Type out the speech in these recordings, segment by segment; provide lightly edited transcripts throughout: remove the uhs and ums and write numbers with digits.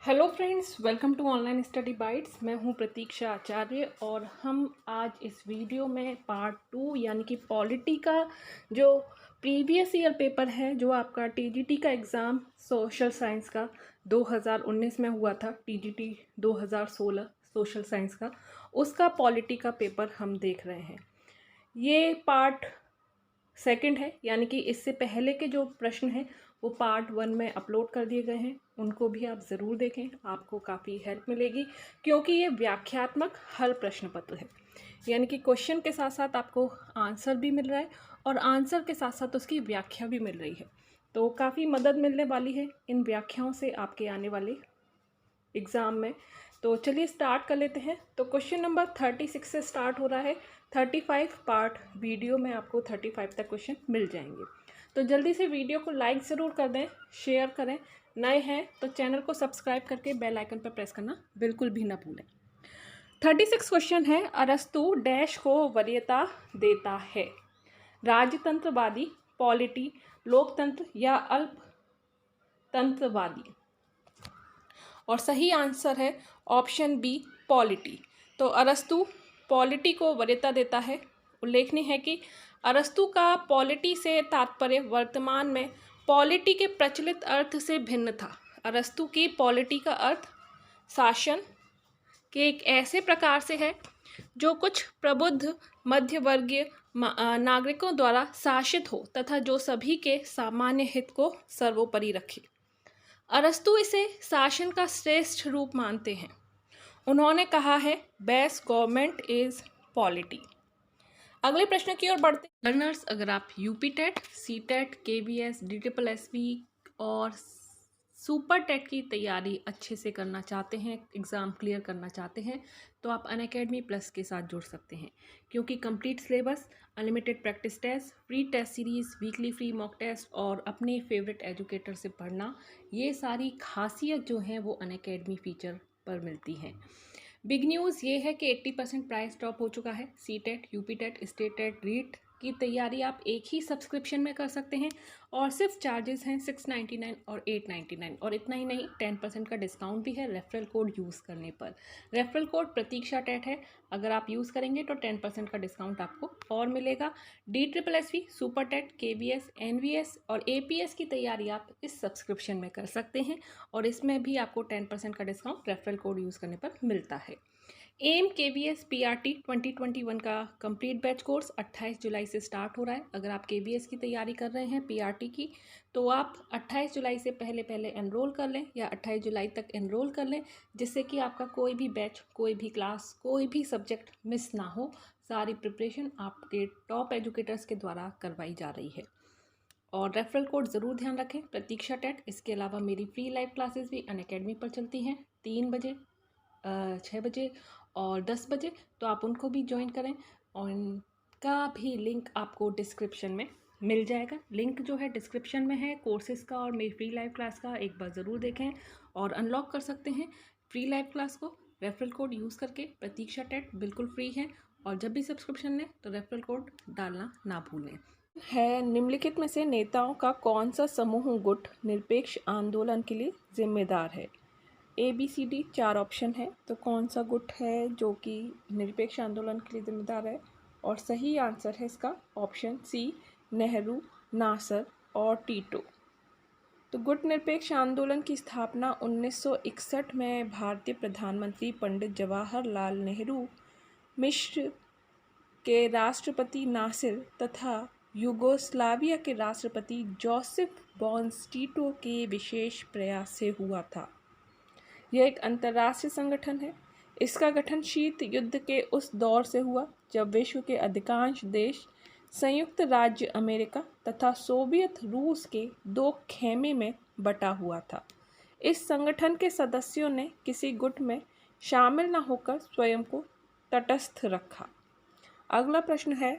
Hello friends, welcome to online study bites. मैं हूं प्रतीक्षा आचार्य और हम आज इस वीडियो में पार्ट 2 यानी कि पॉलिटी का जो प्रीवियस ईयर पेपर है, जो आपका टीजीटी का एग्ज़ाम सोशल साइंस का 2019 में हुआ था, टीजीटी 2016 सोशल साइंस का, उसका पॉलिटी का पेपर हम देख रहे हैं। ये पार्ट सेकंड है, यानी कि इससे पहले के जो प्रश्न हैं वो पार्ट 1 में अपलोड कर दिए गए हैं, उनको भी आप ज़रूर देखें, आपको काफ़ी हेल्प मिलेगी क्योंकि ये व्याख्यात्मक हल प्रश्न पत्र है। यानी कि क्वेश्चन के साथ साथ आपको आंसर भी मिल रहा है और आंसर के साथ साथ उसकी व्याख्या भी मिल रही है, तो काफ़ी मदद मिलने वाली है इन व्याख्याओं से आपके आने वाले एग्ज़ाम में। तो चलिए स्टार्ट कर लेते हैं। तो क्वेश्चन नंबर 36 से स्टार्ट हो रहा है। 35 पार्ट वीडियो में आपको 35 तक क्वेश्चन मिल जाएंगे। तो जल्दी से वीडियो को लाइक ज़रूर कर दें, शेयर करें, नए हैं तो चैनल को सब्सक्राइब करके बेल आइकन पर प्रेस करना बिल्कुल भी ना भूलें। 36 क्वेश्चन है, अरस्तु डैश को वरीयता देता है? राजतंत्रवादी, पॉलिटी, लोकतंत्र या अल्पतंत्रवादी? और सही आंसर है ऑप्शन बी, पॉलिटी। तो अरस्तु पॉलिटी को वरीयता देता है। उल्लेखनीय है कि अरस्तु का पॉलिटी से तात्पर्य वर्तमान में पॉलिटी के प्रचलित अर्थ से भिन्न था। अरस्तु की पॉलिटी का अर्थ शासन के एक ऐसे प्रकार से है जो कुछ प्रबुद्ध मध्यवर्गीय नागरिकों द्वारा शासित हो तथा जो सभी के सामान्य हित को सर्वोपरि रखे। अरस्तु इसे शासन का श्रेष्ठ रूप मानते हैं। उन्होंने कहा है, बेस्ट गवर्नमेंट इज पॉलिटी। अगले प्रश्न की ओर बढ़ते हैं। लर्नर्स, अगर आप UP TET, C TET, KVS, DSSB और सुपर टेट की तैयारी अच्छे से करना चाहते हैं, एग्ज़ाम क्लियर करना चाहते हैं, तो आप अनअकैडमी प्लस के साथ जुड़ सकते हैं क्योंकि complete syllabus, unlimited practice test, free test series, weekly free mock test और अपने फेवरेट एजुकेटर से पढ़ना, ये सारी खासियत जो हैं वो अनअकैडमी फीचर पर मिलती हैं। बिग न्यूज़ ये है कि 80% प्राइस ड्रॉप हो चुका है। C TET, UP TET, state TET, REET की तैयारी आप एक ही सब्सक्रिप्शन में कर सकते हैं और सिर्फ चार्जेस हैं 699 और 899। और इतना ही नहीं, 10% का डिस्काउंट भी है रेफरल कोड यूज़ करने पर। रेफरल कोड प्रतीक्षा टेट है, अगर आप यूज़ करेंगे तो 10% का डिस्काउंट आपको और मिलेगा। DSSB, super TET, KVS, NVS और APS की तैयारी आप इस सब्सक्रिप्शन में कर सकते हैं और इसमें भी आपको 10% का डिस्काउंट रेफरल कोड यूज़ करने पर मिलता है। एम KVS PRT 2021 का कंप्लीट बैच कोर्स 28 जुलाई से स्टार्ट हो रहा है। अगर आप KVS की तैयारी कर रहे हैं PRT की, तो आप 28 जुलाई से पहले एनरोल कर लें या 28 जुलाई तक एनरोल कर लें, जिससे कि आपका कोई भी बैच, कोई भी क्लास, कोई भी सब्जेक्ट मिस ना हो। सारी प्रिपरेशन आपके टॉप एजुकेटर्स के द्वारा करवाई जा रही है। और रेफरल कोड ज़रूर ध्यान रखें, प्रतीक्षा टेट। इसके अलावा मेरी फ्री लाइव क्लासेस भी अनअकैडमी पर चलती हैं, 3 बजे, 6 बजे और 10 बजे, तो आप उनको भी ज्वाइन करें और इनका भी लिंक आपको डिस्क्रिप्शन में मिल जाएगा। लिंक जो है डिस्क्रिप्शन में है कोर्सेज़ का और मेरी फ्री लाइव क्लास का, एक बार ज़रूर देखें और अनलॉक कर सकते हैं फ्री लाइव क्लास को रेफरल कोड यूज़ करके। प्रतीक्षा टेट बिल्कुल फ्री है और जब भी सब्सक्रिप्शन लें तो रेफरल कोड डालना ना भूलें। है, निम्नलिखित में से नेताओं का कौन सा समूह गुट निरपेक्ष आंदोलन के लिए जिम्मेदार है? ABCD 4 ऑप्शन है, तो कौन सा गुट है जो कि निरपेक्ष आंदोलन के लिए जिम्मेदार है? और सही आंसर है इसका ऑप्शन सी, नेहरू, नासर और टीटो। तो गुट निरपेक्ष आंदोलन की स्थापना 1961 में भारतीय प्रधानमंत्री पंडित जवाहरलाल नेहरू, मिस्र के राष्ट्रपति नासिर तथा यूगोस्लाविया के राष्ट्रपति जोसेफ बोन्स टीटो के विशेष प्रयास से हुआ था। यह एक अंतर्राष्ट्रीय संगठन है। इसका गठन शीत युद्ध के उस दौर से हुआ जब विश्व के अधिकांश देश संयुक्त राज्य अमेरिका तथा सोवियत रूस के 2 खेमे में बटा हुआ था। इस संगठन के सदस्यों ने किसी गुट में शामिल न होकर स्वयं को तटस्थ रखा। अगला प्रश्न है,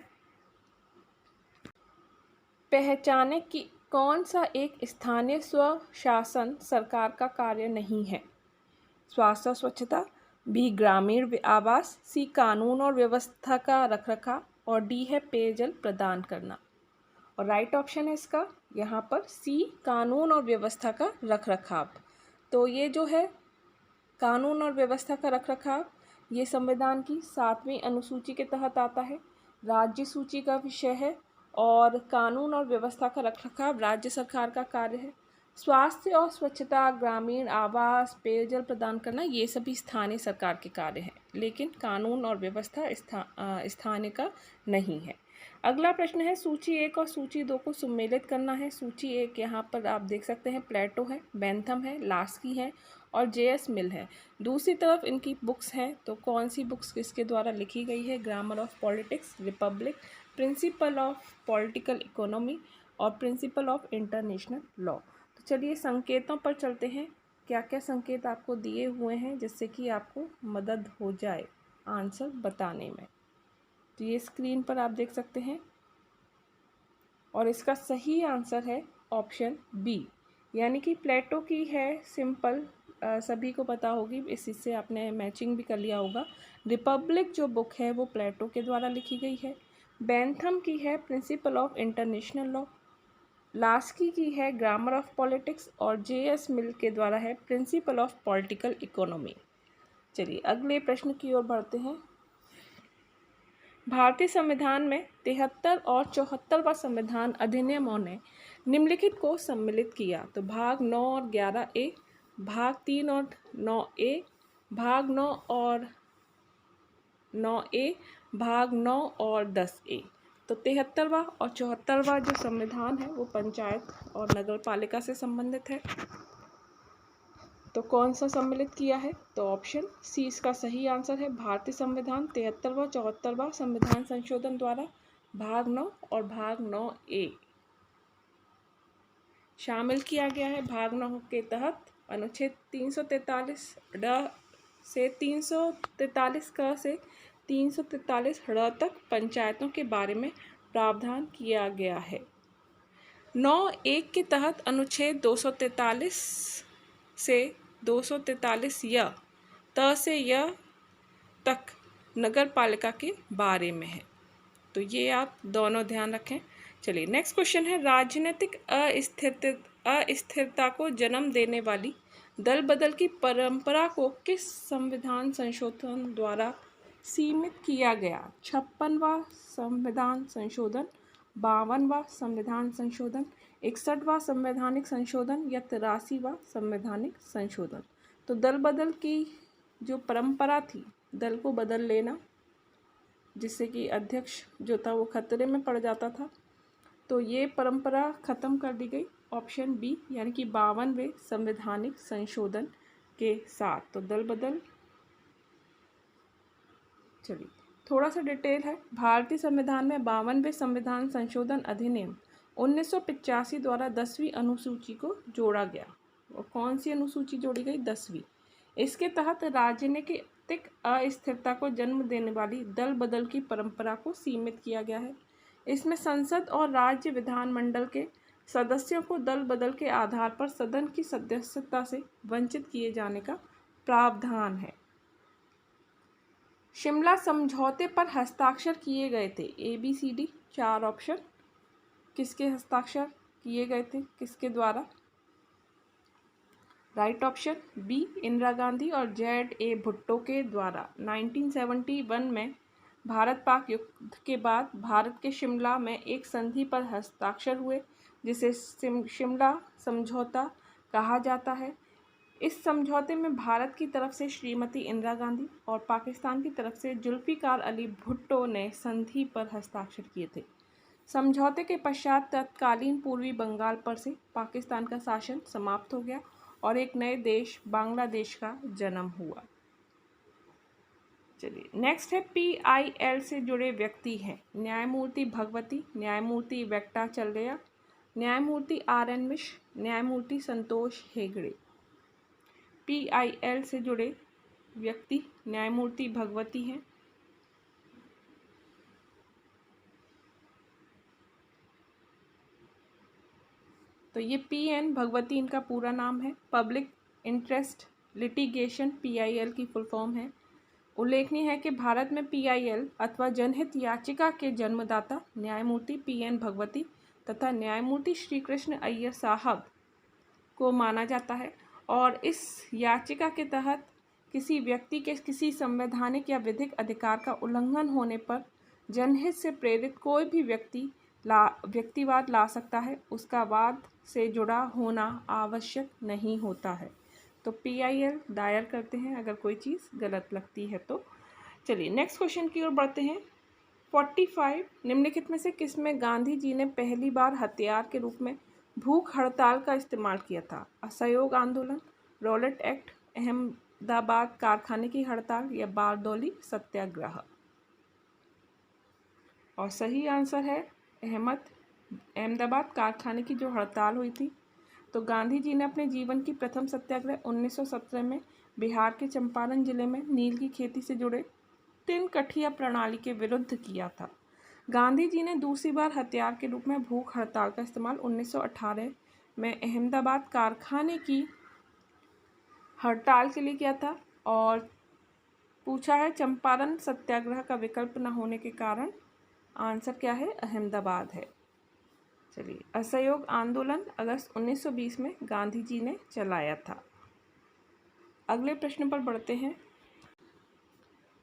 पहचाने कि कौन सा एक स्थानीय स्वशासन सरकार का कार्य नहीं है? स्वास्थ्य स्वच्छता, बी ग्रामीण आवास, सी कानून और व्यवस्था का रखरखाव और डी है पेयजल प्रदान करना। और राइट ऑप्शन है इसका यहाँ पर सी, कानून और व्यवस्था का रखरखाव। तो ये जो है कानून और व्यवस्था का रखरखाव ये संविधान की 7वीं अनुसूची के तहत आता है। राज्य सूची का विषय है और कानून और व्यवस्था का रखरखाव राज्य सरकार का कार्य है। स्वास्थ्य और स्वच्छता, ग्रामीण आवास, पेयजल प्रदान करना ये सभी स्थानीय सरकार के कार्य हैं, लेकिन कानून और व्यवस्था स्थानीय का नहीं है। अगला प्रश्न है सूची 1 और सूची 2 को सम्मिलित करना है। सूची 1 यहाँ पर आप देख सकते हैं प्लेटो है, बेंथम है, लास्की है और जे.एस. मिल है। दूसरी तरफ इनकी बुक्स हैं, तो कौन सी बुक्स किसके द्वारा लिखी गई है? Grammar of politics, Republic, principle of political economy और प्रिंसिपल ऑफ इंटरनेशनल लॉ। तो चलिए संकेतों पर चलते हैं। क्या क्या संकेत आपको दिए हुए हैं जिससे कि आपको मदद हो जाए आंसर बताने में। तो ये स्क्रीन पर आप देख सकते हैं और इसका सही आंसर है ऑप्शन बी, यानी कि प्लेटो की है सिंपल, सभी को पता होगी, इससे आपने मैचिंग भी कर लिया होगा। रिपब्लिक जो बुक है वो प्लेटो के द्वारा लिखी गई है। बेंथम की है principle of international law. Laski की है ग्रामर ऑफ पॉलिटिक्स और जे.एस. मिल के द्वारा है प्रिंसिपल ऑफ पॉलिटिकल इकोनॉमी। चलिए अगले प्रश्न की ओर बढ़ते हैं। भारतीय संविधान में 73 और 74वां संविधान अधिनियमों ने निम्नलिखित को सम्मिलित किया। तो भाग 9 और 11A, भाग 3 और 9A, भाग 9 और 9A, भाग 9 और 10A। तो 73वां और 74वां जो संविधान है वो पंचायत और नगर पालिका से संबंधित है। तो कौन सा सम्मिलित किया है? तो ऑप्शन सी इसका सही आंसर है। भारतीय संविधान 73वां 74वां संविधान संशोधन द्वारा भाग 9 और भाग 9A शामिल किया गया है। भाग 9 के तहत अनुच्छेद 343 ड से 343 क से 343 ड़ तक पंचायतों के बारे में प्रावधान किया गया है। 9(1) के तहत अनुच्छेद 243 से 243 य त से य तक नगर पालिका के बारे में है। तो ये आप दोनों ध्यान रखें। चलिए नेक्स्ट क्वेश्चन है, राजनीतिक अस्थिरता को जन्म देने वाली दल बदल की परंपरा को किस संविधान संशोधन द्वारा सीमित किया गया? 56वां संविधान संशोधन, 52वां संविधान संशोधन, 61वां संवैधानिक संशोधन या 83वां संवैधानिक संशोधन। तो दल बदल की जो परंपरा थी, दल को बदल लेना जिससे कि अध्यक्ष जो था वो खतरे में पड़ जाता था, तो ये परंपरा ख़त्म कर दी गई। ऑप्शन बी यानी कि 52वें संवैधानिक संशोधन के साथ। तो दल बदल, चलिए थोड़ा सा डिटेल है। भारतीय संविधान में 52वें संविधान संशोधन अधिनियम 1985 द्वारा 10वीं अनुसूची को जोड़ा गया। और कौन सी अनुसूची जोड़ी गई? 10वीं। इसके तहत राजनीतिक अस्थिरता को जन्म देने वाली दल बदल की परंपरा को सीमित किया गया है। इसमें संसद और राज्य विधानमंडल के सदस्यों को दल बदल के आधार पर सदन की सदस्यता से वंचित किए जाने का प्रावधान है। शिमला समझौते पर हस्ताक्षर किए गए थे। ABCD 4 ऑप्शन, किसके हस्ताक्षर किए गए थे, किसके द्वारा? Right option B Indira Gandhi और ZA भुट्टो के द्वारा। 1971 में भारत पाक युद्ध के बाद भारत के शिमला में एक संधि पर हस्ताक्षर हुए जिसे शिमला समझौता कहा जाता है। इस समझौते में भारत की तरफ से श्रीमती इंदिरा गांधी और पाकिस्तान की तरफ से जुल्फिकार अली भुट्टो ने संधि पर हस्ताक्षर किए थे। समझौते के पश्चात तत्कालीन पूर्वी बंगाल पर से पाकिस्तान का शासन समाप्त हो गया और एक नए देश बांग्लादेश का जन्म हुआ। चलिए नेक्स्ट है PIL से जुड़े व्यक्ति हैं। न्यायमूर्ति भगवती, न्यायमूर्ति वेंकटाचलैया, न्यायमूर्ति RN मिश्र, न्यायमूर्ति संतोष हेगड़े। PIL से जुड़े व्यक्ति न्यायमूर्ति भगवती हैं। तो ये PN भगवती इनका पूरा नाम है। पब्लिक इंटरेस्ट लिटिगेशन PIL की फुल फॉर्म है। उल्लेखनीय है कि भारत में PIL अथवा जनहित याचिका के जन्मदाता न्यायमूर्ति PN भगवती तथा न्यायमूर्ति श्री कृष्ण अय्यर साहब को माना जाता है और इस याचिका के तहत किसी व्यक्ति के किसी संवैधानिक या विधिक अधिकार का उल्लंघन होने पर जनहित से प्रेरित कोई भी व्यक्तिवाद ला सकता है, उसका वाद से जुड़ा होना आवश्यक नहीं होता है। तो PIL दायर करते हैं अगर कोई चीज़ गलत लगती है तो। चलिए नेक्स्ट क्वेश्चन की ओर बढ़ते हैं। 45 निम्नलिखित में से किसमें गांधी जी ने पहली बार हथियार के रूप में भूख हड़ताल का इस्तेमाल किया था? असहयोग आंदोलन, रॉलेट एक्ट, अहमदाबाद कारखाने की हड़ताल या बारदौली सत्याग्रह। और सही आंसर है अहमदाबाद कारखाने की जो हड़ताल हुई थी। तो गांधी जी ने अपने जीवन की प्रथम सत्याग्रह 1917 में बिहार के चंपारण जिले में नील की खेती से जुड़े तीन कठिया प्रणाली के विरुद्ध किया था। गांधी जी ने दूसरी बार हथियार के रूप में भूख हड़ताल का इस्तेमाल 1918 में अहमदाबाद कारखाने की हड़ताल के लिए किया था। और पूछा है चंपारण सत्याग्रह का विकल्प न होने के कारण आंसर क्या है? अहमदाबाद है। चलिए असहयोग आंदोलन अगस्त 1920 में गांधी जी ने चलाया था। अगले प्रश्न पर बढ़ते हैं।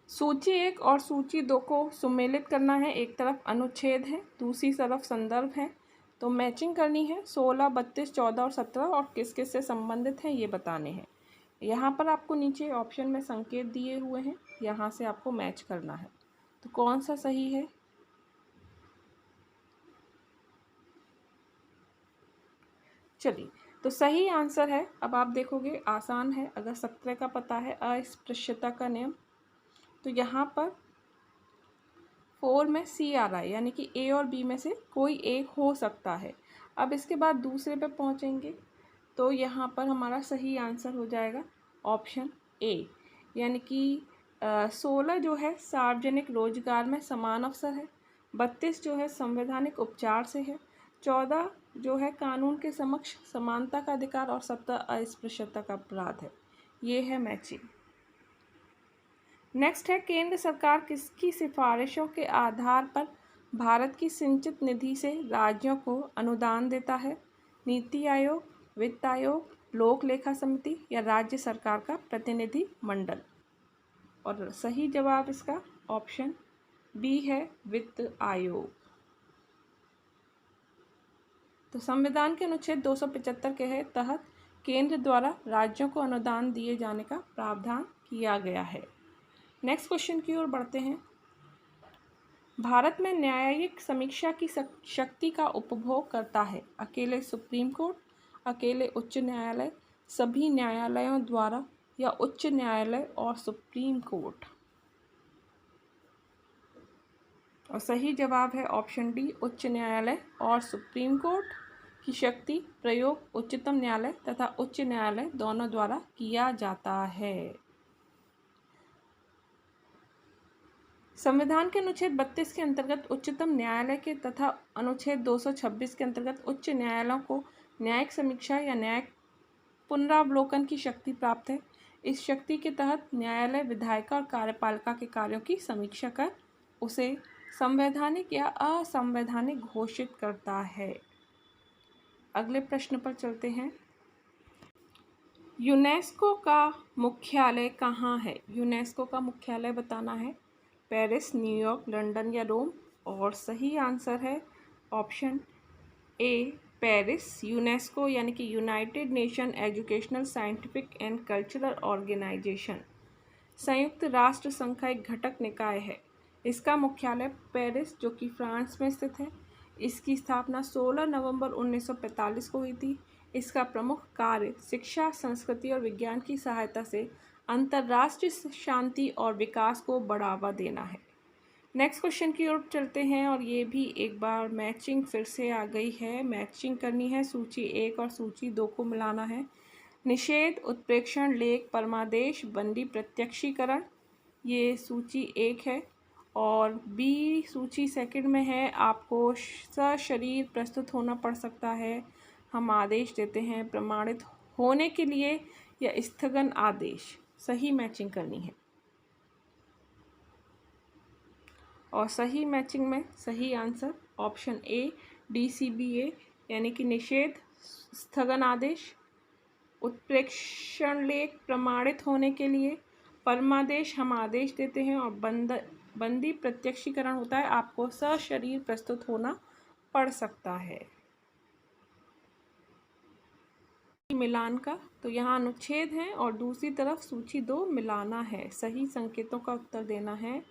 सूची 1 और सूची 2 को सुमेलित करना है। एक तरफ अनुच्छेद है, दूसरी तरफ संदर्भ है, तो मैचिंग करनी है। 16, 32, 14 और 17 और किस किस से संबंधित हैं ये बताने हैं। यहाँ पर आपको नीचे ऑप्शन में संकेत दिए हुए हैं, यहाँ से आपको मैच करना है। तो कौन सा सही है? चलिए तो सही आंसर है, अब आप देखोगे आसान है। अगर 17 का पता है अस्पृश्यता का नियम, तो यहाँ पर 4 में C आ रहा है, यानी कि A और B में से कोई एक हो सकता है। अब इसके बाद दूसरे पे पहुँचेंगे तो यहाँ पर हमारा सही आंसर हो जाएगा ऑप्शन A, यानी कि 16 जो है सार्वजनिक रोजगार में समान अवसर है, 32 जो है संवैधानिक उपचार से है, 14 जो है कानून के समक्ष समानता का अधिकार और 17 अस्पृश्यता का अपराध है। ये है मैचिंग। नेक्स्ट है केंद्र सरकार किसकी सिफारिशों के आधार पर भारत की सिंचित निधि से राज्यों को अनुदान देता है? नीति आयोग, वित्त आयोग, लोक लेखा समिति या राज्य सरकार का प्रतिनिधि मंडल। और सही जवाब इसका ऑप्शन B है, वित्त आयोग। तो संविधान के अनुच्छेद 275 के तहत केंद्र द्वारा राज्यों को अनुदान दिए जाने का प्रावधान किया गया है। नेक्स्ट क्वेश्चन की ओर बढ़ते हैं। भारत में न्यायिक समीक्षा की शक्ति का उपभोग करता है? अकेले सुप्रीम कोर्ट, अकेले उच्च न्यायालय, सभी न्यायालयों द्वारा या उच्च न्यायालय और सुप्रीम कोर्ट। और सही जवाब है ऑप्शन D, उच्च न्यायालय और सुप्रीम कोर्ट की शक्ति प्रयोग उच्चतम न्यायालय तथा उच्च न्यायालय दोनों द्वारा किया जाता है। संविधान के अनुच्छेद 32 के अंतर्गत उच्चतम न्यायालय के तथा अनुच्छेद 226 के अंतर्गत उच्च न्यायालयों को न्यायिक समीक्षा या न्यायिक पुनरावलोकन की शक्ति प्राप्त है। इस शक्ति के तहत न्यायालय विधायिका और कार्यपालिका के कार्यों की समीक्षा कर उसे संवैधानिक या असंवैधानिक घोषित करता है। अगले प्रश्न पर चलते हैं। यूनेस्को का मुख्यालय कहाँ है? यूनेस्को का मुख्यालय बताना है। पेरिस, न्यूयॉर्क, लंदन या रोम। और सही आंसर है ऑप्शन A, पेरिस। यूनेस्को यानी कि United Nation Educational, Scientific and Cultural Organisation संयुक्त राष्ट्र संघ का एक घटक निकाय है। इसका मुख्यालय पेरिस जो कि फ्रांस में स्थित है। इसकी स्थापना 16 नवंबर 1945 को हुई थी। इसका प्रमुख कार्य शिक्षा, संस्कृति और विज्ञान की सहायता से अंतर्राष्ट्रीय शांति और विकास को बढ़ावा देना है। नेक्स्ट क्वेश्चन की ओर चलते हैं और ये भी एक बार मैचिंग फिर से आ गई है। मैचिंग करनी है, सूची 1 और सूची 2 को मिलाना है। निषेध, उत्प्रेक्षण, लेख, परमादेश, बंदी, प्रत्यक्षीकरण, ये सूची 1 है। और B सूची 2 में है। आपको सशरीर प्रस्तुत होना पड़ सकता है। हम आदेश देते हैं प्रमाणित होने के लिए या स्थगन आदेश। सही मैचिंग करनी है। और सही मैचिंग में सही आंसर ऑप्शन A, DCBA यानी कि निषेध, स्थगन आदेश, उत्प्रेक्षण लेख प्रमाणित होने के लिए परमादेश हम आदेश देते हैं और बंदी प्रत्यक्षीकरण होता है, आपको सशरीर प्रस्तुत होना पड़ सकता है। मिलान का, तो यहाँ अनुच्छेद है और दूसरी तरफ सूची 2 मिलाना है, सही संकेतों का उत्तर देना है।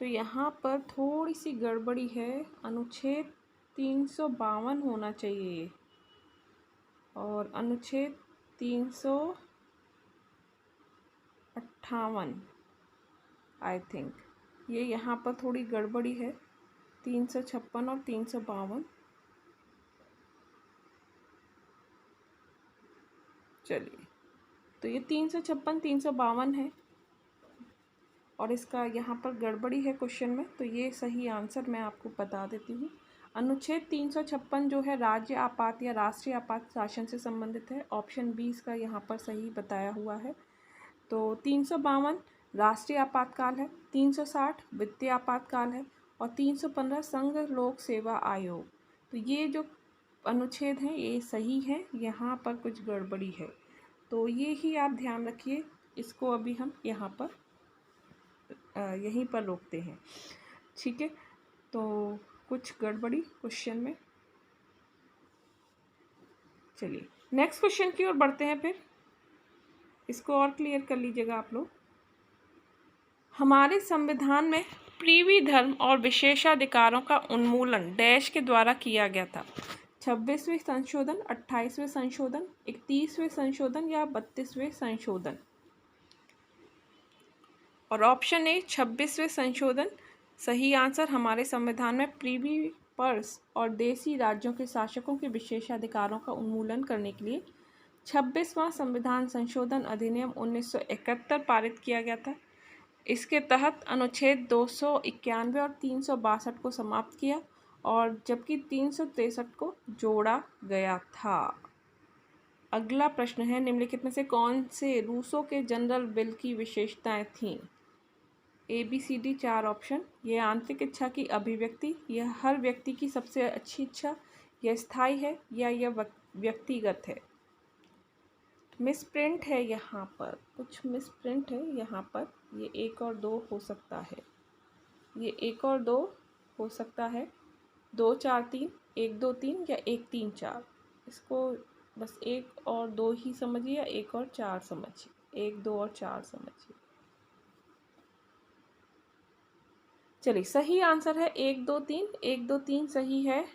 तो यहाँ पर थोड़ी सी गड़बड़ी है, अनुच्छेद 352 होना चाहिए और अनुच्छेद 358 आई थिंक, ये यहाँ पर थोड़ी गड़बड़ी है, 356 और 352। चलिए, तो ये 356 352 है और इसका यहाँ पर गड़बड़ी है क्वेश्चन में, तो ये सही आंसर मैं आपको बता देती हूँ। अनुच्छेद 356 जो है राज्य आपात या राष्ट्रीय आपात शासन से संबंधित है, ऑप्शन बी इसका यहाँ पर सही बताया हुआ है। तो 352 राष्ट्रीय आपातकाल है, 360 वित्तीय आपातकाल है और 315 संघ लोक सेवा आयोग। तो ये जो अनुच्छेद हैं ये सही है, यहाँ पर कुछ गड़बड़ी है, तो ये ही आप ध्यान रखिए। इसको अभी हम यहाँ पर यहीं पर रोकते हैं, ठीक है। तो कुछ गड़बड़ी क्वेश्चन में। चलिए नेक्स्ट क्वेश्चन की ओर बढ़ते हैं, फिर इसको और क्लियर कर लीजिएगा आप लोग। हमारे संविधान में प्रीवी धर्म और विशेषाधिकारों का उन्मूलन डैश के द्वारा किया गया था। 26वें संशोधन, 28वें संशोधन, 31वें संशोधन या 32वें संशोधन। और ऑप्शन ए 26वें संशोधन सही आंसर। हमारे संविधान में प्रीवी पर्स और देसी राज्यों के शासकों के विशेषाधिकारों का उन्मूलन करने के लिए 26वां संविधान संशोधन अधिनियम 1971 पारित किया गया था। इसके तहत अनुच्छेद 291 और 362 को समाप्त किया और जबकि 363 को जोड़ा गया था। अगला प्रश्न है, निम्नलिखित में से कौन से रूसों के जनरल बिल की विशेषताएं थीं? ABCD 4 option. यह आंतरिक इच्छा की अभिव्यक्ति, यह हर व्यक्ति की सबसे अच्छी इच्छा, यह स्थायी है या यह व्यक्तिगत है। मिसप्रिंट है, यहाँ पर कुछ मिसप्रिंट है, यहाँ पर ये 1 और 2 हो सकता है, ये 1 और 2 हो सकता है, 2 4 3, 1 2 3 या 1 3 4। इसको बस 1 और 2 ही समझिए या 1 और 4 समझिए, 1 2 और 4 समझिए। चलिए सही आंसर है 1 2 3, 1 2 3 सही है।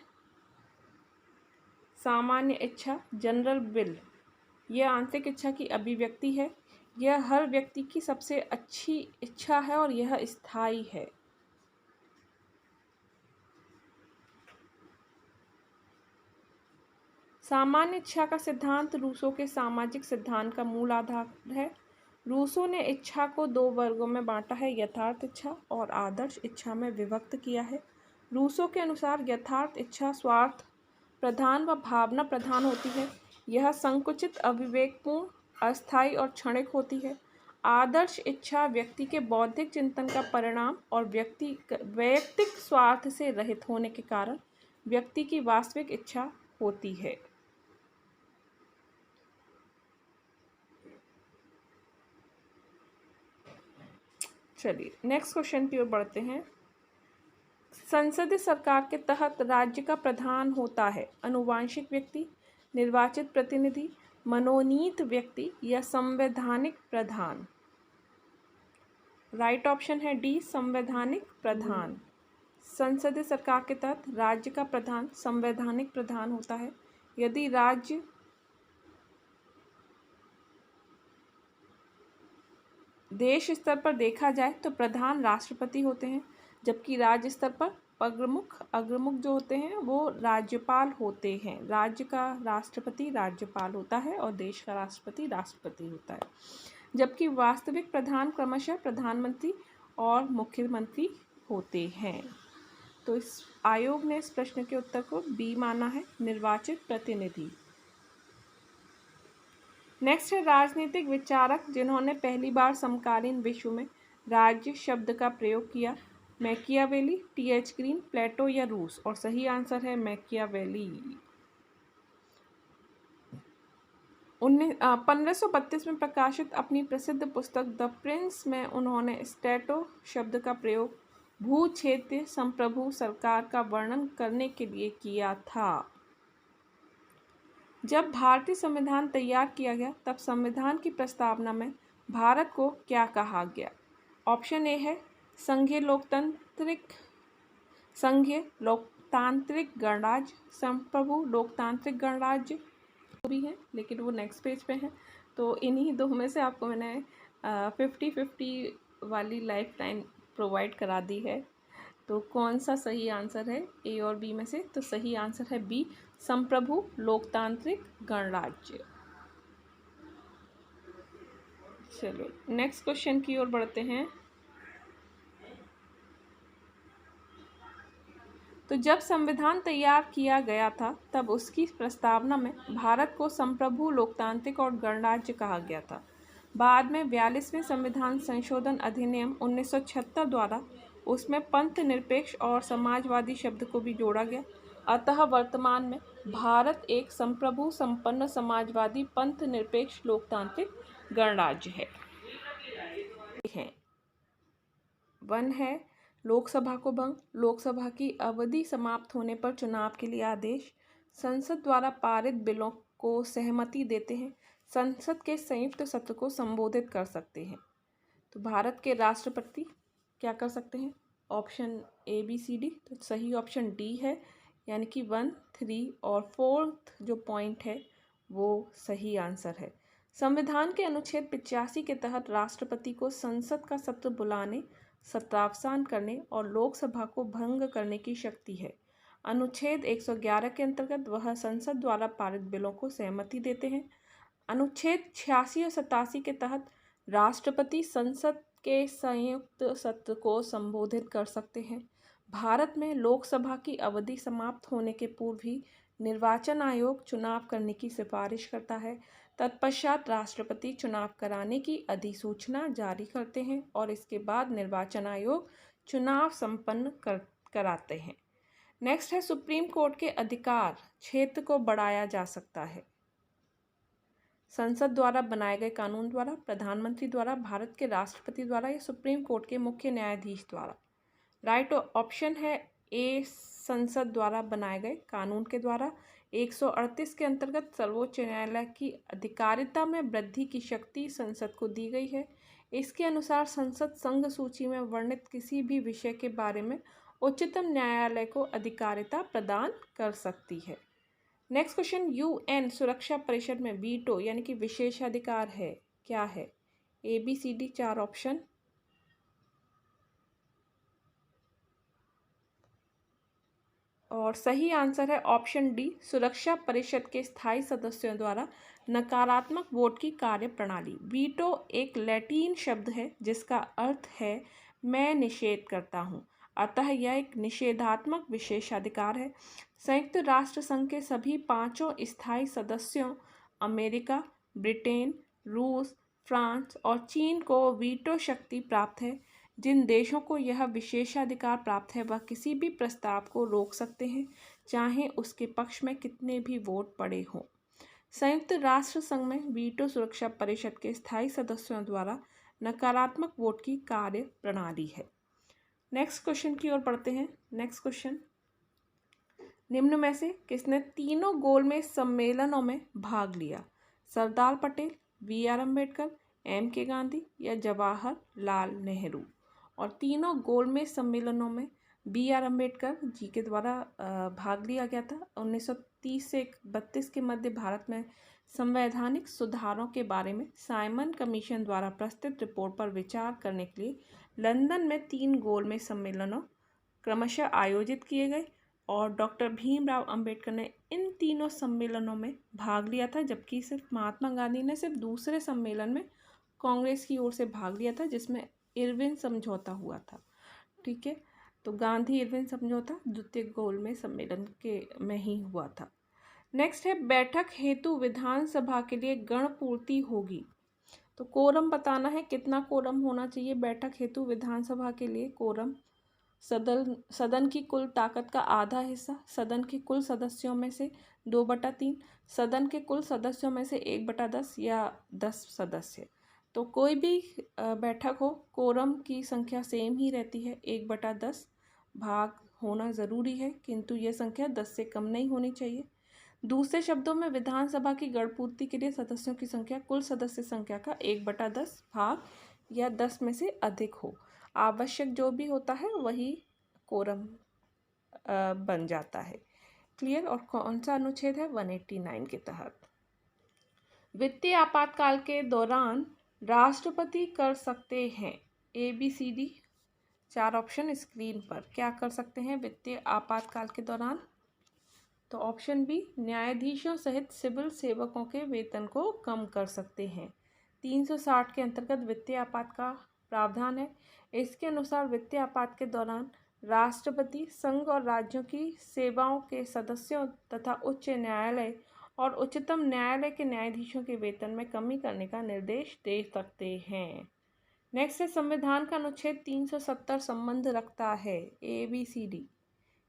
सामान्य इच्छा जनरल बिल, यह आंतरिक इच्छा की अभिव्यक्ति है, यह हर व्यक्ति की सबसे अच्छी इच्छा है और यह स्थायी है। सामान्य इच्छा का सिद्धांत रूसों के सामाजिक सिद्धांत का मूल आधार है। रूसों ने इच्छा को 2 वर्गों में बांटा है, यथार्थ इच्छा और आदर्श इच्छा में विभक्त किया है। रूसों के अनुसार यथार्थ इच्छा स्वार्थ प्रधान व भावना प्रधान होती है, यह संकुचित, अविवेकपूर्ण, अस्थायी और क्षणिक होती है। आदर्श इच्छा व्यक्ति के बौद्धिक चिंतन का परिणाम और वैयक्तिक स्वार्थ से रहित होने के कारण व्यक्ति की वास्तविक इच्छा होती है। चलिए नेक्स्ट क्वेश्चन की ओर बढ़ते हैं। संसदीय सरकार के तहत राज्य का प्रधान होता है अनुवांशिक व्यक्ति, निर्वाचित प्रतिनिधि, मनोनीत व्यक्ति या संवैधानिक प्रधान। राइट ऑप्शन है डी, संवैधानिक प्रधान। संसदीय सरकार के तहत राज्य का प्रधान संवैधानिक प्रधान होता है। यदि राज्य देश स्तर पर देखा जाए तो प्रधान राष्ट्रपति होते हैं, जबकि राज्य स्तर पर अग्रमुख जो होते हैं वो राज्यपाल होते हैं। राज्य का राष्ट्रपति राज्यपाल होता है और देश का राष्ट्रपति राष्ट्रपति होता है, जबकि वास्तविक प्रधान क्रमशः प्रधानमंत्री और मुख्यमंत्री होते हैं। तो इस आयोग ने इस प्रश्न के उत्तर को बी माना है, निर्वाचित प्रतिनिधि। नेक्स्ट है राजनीतिक विचारक जिन्होंने पहली बार समकालीन विश्व में राज्य शब्द का प्रयोग किया। मैकियावेली, TH ग्रीन, प्लेटो या रूस। और सही आंसर है मैकियावेली। 1532 में प्रकाशित अपनी प्रसिद्ध पुस्तक द प्रिंस में उन्होंने स्टेटो शब्द का प्रयोग भू क्षेत्रीय संप्रभु सरकार का वर्णन करने के लिए किया था। जब भारतीय संविधान तैयार किया गया तब संविधान की प्रस्तावना में भारत को क्या कहा गया? ऑप्शन ए है संघीय लोकतांत्रिक गणराज्य, संप्रभु लोकतांत्रिक गणराज्य भी है लेकिन वो नेक्स्ट पेज पे है। तो इन्हीं दो में से आपको मैंने 50-50 वाली लाइफ लाइन प्रोवाइड करा दी है। तो कौन सा सही आंसर है ए और बी में से? तो सही आंसर है बी, संप्रभु लोकतांत्रिक गणराज्य। चलो नेक्स्ट क्वेश्चन की ओर बढ़ते हैं। तो जब संविधान तैयार किया गया था तब उसकी प्रस्तावना में भारत को संप्रभु लोकतांत्रिक और गणराज्य कहा गया था। बाद में 42वें संविधान संशोधन अधिनियम 1976 द्वारा उसमें पंथ निरपेक्ष और समाजवादी शब्द को भी जोड़ा गया। अतः वर्तमान में भारत एक संप्रभु संपन्न समाजवादी पंथ निरपेक्ष लोकतांत्रिक गणराज्य है। 1 है लोकसभा को भंग, लोकसभा की अवधि समाप्त होने पर चुनाव के लिए आदेश, संसद द्वारा पारित बिलों को सहमति देते हैं, संसद के संयुक्त सत्र को संबोधित कर सकते हैं। तो भारत के राष्ट्रपति क्या कर सकते हैं? Option A B C D. तो सही ऑप्शन डी है, यानी कि 1, 3 और 4th जो पॉइंट है वो सही आंसर है। संविधान के अनुच्छेद 85 के तहत राष्ट्रपति को संसद का सत्र बुलाने, सत्रावसान करने और लोकसभा को भंग करने की शक्ति है। अनुच्छेद 111 के अंतर्गत वह संसद द्वारा पारित बिलों को सहमति देते हैं। अनुच्छेद 86 और 87 के तहत राष्ट्रपति संसद के संयुक्त सत्र को संबोधित कर सकते हैं। भारत में लोकसभा की अवधि समाप्त होने के पूर्व ही निर्वाचन आयोग चुनाव करने की सिफारिश करता है। तत्पश्चात राष्ट्रपति चुनाव कराने की अधिसूचना जारी करते हैं और इसके बाद निर्वाचन आयोग चुनाव संपन्न कराते हैं। नेक्स्ट है सुप्रीम कोर्ट के अधिकार क्षेत्र को बढ़ाया जा सकता है। संसद द्वारा बनाए गए कानून द्वारा, प्रधानमंत्री द्वारा, भारत के राष्ट्रपति द्वारा या सुप्रीम कोर्ट के मुख्य न्यायाधीश द्वारा। राइट ऑप्शन है ए, संसद द्वारा बनाए गए कानून के द्वारा। 138 के अंतर्गत सर्वोच्च न्यायालय की अधिकारिता में वृद्धि की शक्ति संसद को दी गई है। इसके अनुसार संसद संघ सूची में वर्णित किसी भी विषय के बारे में उच्चतम न्यायालय को अधिकारिता प्रदान कर सकती है। नेक्स्ट क्वेश्चन, यूएन सुरक्षा परिषद में वीटो यानी कि विशेषाधिकार है, क्या है? A B C D 4 option. और सही आंसर है ऑप्शन डी, सुरक्षा परिषद के स्थायी सदस्यों द्वारा नकारात्मक वोट की कार्य प्रणाली। वीटो एक लैटिन शब्द है जिसका अर्थ है मैं निषेध करता हूँ, अतः यह एक निषेधात्मक विशेषाधिकार है। संयुक्त राष्ट्र संघ के सभी 5 स्थायी सदस्यों अमेरिका, ब्रिटेन, रूस, फ्रांस और चीन को वीटो शक्ति प्राप्त है। जिन देशों को यह विशेषाधिकार प्राप्त है वह किसी भी प्रस्ताव को रोक सकते हैं, चाहे उसके पक्ष में कितने भी वोट पड़े हों। संयुक्त राष्ट्र संघ में वीटो सुरक्षा परिषद के स्थायी सदस्यों द्वारा नकारात्मक वोट की कार्य प्रणाली है। नेक्स्ट क्वेश्चन की ओर बढ़ते हैं। नेक्स्ट क्वेश्चन, निम्न में से किसने तीनों गोलमेज सम्मेलनों में भाग लिया? Sardar Patel, B R Ambedkar, M K Gandhi या जवाहरलाल नेहरू? और तीनों गोलमेज सम्मेलनों में बी आर अम्बेडकर जी के द्वारा भाग लिया गया था। 1930 से 1932 के मध्य भारत में संवैधानिक सुधारों के बारे में साइमन कमीशन द्वारा प्रस्तुत रिपोर्ट पर विचार करने के लिए लंदन में 3 गोलमेज सम्मेलनों क्रमशः आयोजित किए गए और डॉक्टर भीमराव अंबेडकर ने इन तीनों सम्मेलनों में भाग लिया था, जबकि सिर्फ महात्मा गांधी ने सिर्फ दूसरे सम्मेलन में कांग्रेस की ओर से भाग लिया था जिसमें इरविन समझौता हुआ था। ठीक है, तो गांधी इरविन समझौता द्वितीय गोलमेज सम्मेलन के में ही हुआ था। नेक्स्ट है, बैठक हेतु विधानसभा के लिए गण पूर्ति होगी, तो कोरम बताना है, कितना कोरम होना चाहिए बैठक हेतु विधानसभा के लिए? कोरम सदन की कुल ताकत का आधा हिस्सा, सदन के कुल सदस्यों में से 2/3, सदन के कुल सदस्यों में से 1/10 या 10 सदस्य। तो कोई भी बैठक हो, कोरम की संख्या सेम ही रहती है, 1/10 भाग होना ज़रूरी है, किंतु यह संख्या 10 से कम नहीं होनी चाहिए। दूसरे शब्दों में विधानसभा की गणपूर्ति के लिए सदस्यों की संख्या कुल सदस्य संख्या का 1/10 भाग या 10 में से अधिक हो। आवश्यक जो भी होता है वही कोरम बन जाता है। क्लियर। और कौन सा अनुच्छेद है? 189 के तहत। वित्तीय आपातकाल के दौरान राष्ट्रपति कर सकते हैं ABCD, 4 ऑप्शन स्क्रीन पर। क्या कर सकते हैं वित्तीय आपातकाल के दौरान? तो ऑप्शन बी, न्यायाधीशों सहित सिविल सेवकों के वेतन को कम कर सकते हैं। 360 के अंतर्गत वित्तीय आपात का प्रावधान है। इसके अनुसार वित्तीय आपात के दौरान राष्ट्रपति संघ और राज्यों की सेवाओं के सदस्यों तथा उच्च न्यायालय और उच्चतम न्यायालय के न्यायाधीशों के वेतन में कमी करने का निर्देश दे सकते हैं। नेक्स्ट है, संविधान का अनुच्छेद 370 संबंध रखता है ABCD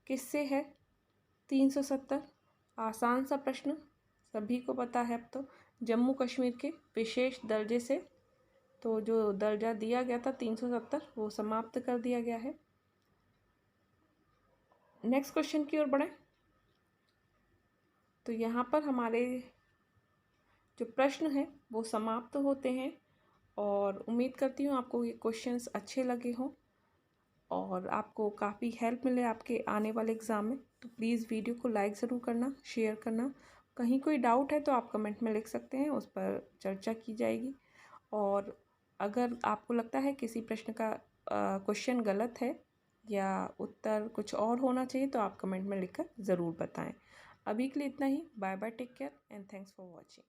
किससे है? 370 आसान सा प्रश्न, सभी को पता है अब तो। जम्मू कश्मीर के विशेष दर्जे से। तो जो दर्जा दिया गया था 370 वो समाप्त कर दिया गया है। नेक्स्ट क्वेश्चन की ओर बढ़ें। तो यहाँ पर हमारे जो प्रश्न हैं वो समाप्त होते हैं और उम्मीद करती हूँ आपको ये क्वेश्चंस अच्छे लगे हों और आपको काफ़ी हेल्प मिले आपके आने वाले एग्ज़ाम में। तो प्लीज़ वीडियो को लाइक ज़रूर करना, शेयर करना। कहीं कोई डाउट है तो आप कमेंट में लिख सकते हैं, उस पर चर्चा की जाएगी। और अगर आपको लगता है किसी प्रश्न का क्वेश्चन गलत है या उत्तर कुछ और होना चाहिए तो आप कमेंट में लिखकर ज़रूर बताएं। अभी के लिए इतना ही। Bye bye, take care and thanks for watching.